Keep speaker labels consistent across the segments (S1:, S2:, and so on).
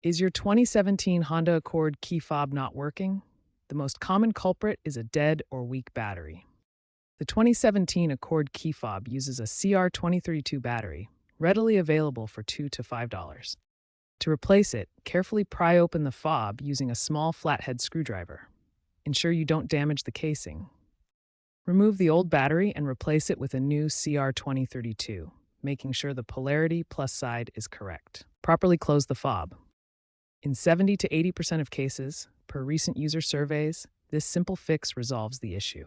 S1: Is your 2017 Honda Accord key fob not working? The most common culprit is a dead or weak battery. The 2017 Accord key fob uses a CR232 battery, readily available for $2 to $5. To replace it, carefully pry open the fob using a small flathead screwdriver. Ensure you don't damage the casing. Remove the old battery and replace it with a new CR2032, making sure the polarity plus side is correct. Properly close the fob. In 70 to 80% of cases, per recent user surveys, this simple fix resolves the issue.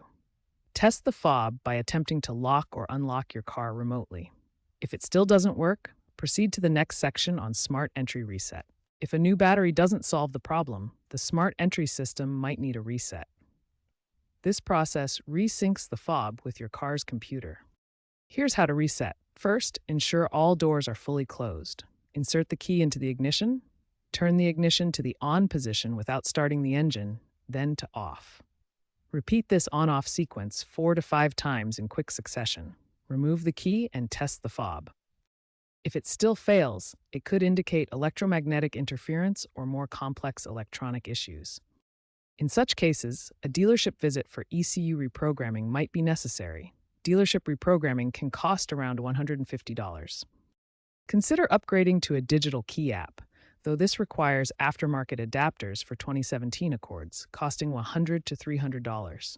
S1: Test the fob by attempting to lock or unlock your car remotely. If it still doesn't work, proceed to the next section on Smart Entry Reset. If a new battery doesn't solve the problem, the Smart Entry system might need a reset. This process resyncs the fob with your car's computer. Here's how to reset. First, ensure all doors are fully closed. Insert the key into the ignition. Turn the ignition to the on position without starting the engine, then to off. Repeat this on-off sequence 4 to 5 times in quick succession. Remove the key and test the fob. If it still fails, it could indicate electromagnetic interference or more complex electronic issues. In such cases, a dealership visit for ECU reprogramming might be necessary. Dealership reprogramming can cost around $150. Consider upgrading to a digital key app, though this requires aftermarket adapters for 2017 Accords, costing $100 to $300.